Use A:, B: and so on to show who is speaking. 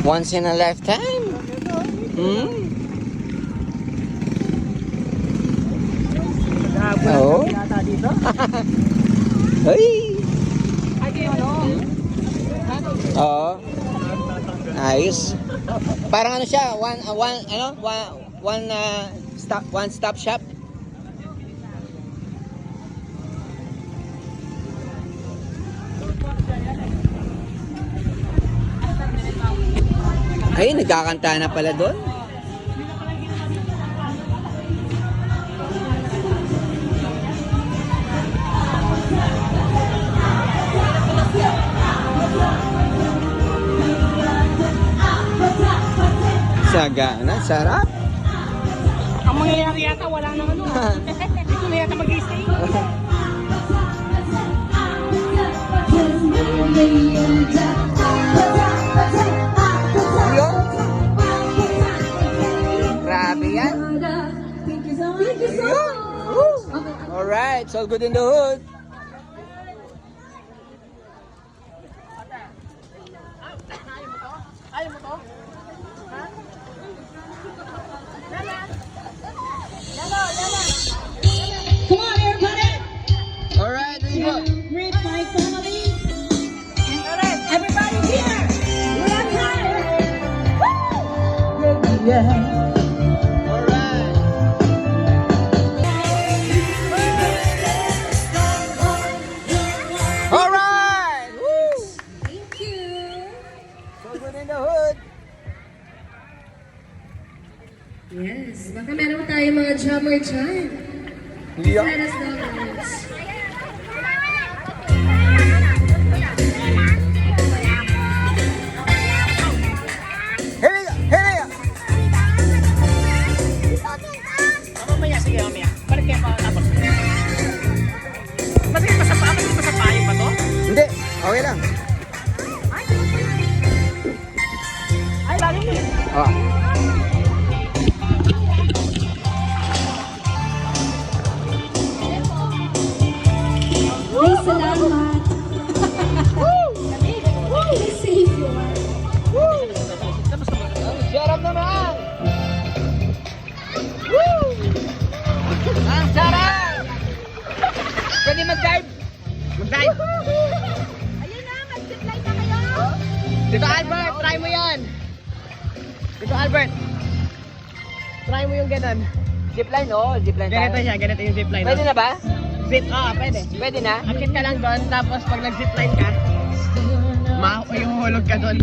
A: Once in a lifetime. Oo. Ay. Oo. Ayos. Parang ano siya, one stop shop. Ay, nagkakanta na pala doon. Sagana, sarap.
B: Ang mangyayari yata, wala nang ano. Dito na yata mag-i-stay.
A: Grabe yan. Alright, it's all good in the hood.
B: Ayaw mo to? Ha? Come on, everybody!
A: Alright, there you go.
B: With my family. Everybody here! We're here! Woo! Yeah.
A: Alright. Alright! Woo!
B: Thank you!
A: So good in the hood.
B: Yes, baka meron tayong mga drummer dyan.
A: Yeah.
B: Let us know, guys.
A: Here we go! Here we go!
B: Mamaya, sige, mamaya. Balik kayo pa tapos. Masakit pa sa paa? Masakit pa sa paa ba to?
A: Hindi, okay lang.
B: Ay, lalo mo.
A: Oh.
B: Ay, salamat. Save you.
A: Sarap naman! Woo! Ang sarap! Pwede mag-dive? Mag-dive?
B: Ayun na, mag-zipline na kayo.
A: Dito Albert, try mo yan! Dito Albert! Try mo yung ganun. Zipline, oh. Zipline tayo.
B: Ganito siya, ganito yung zipline.
A: Pwede na ba?
B: Zip, pwede.
A: Pwede na?
B: Akit ka lang doon, tapos pag nag-zipline ka, yung hulog ka doon.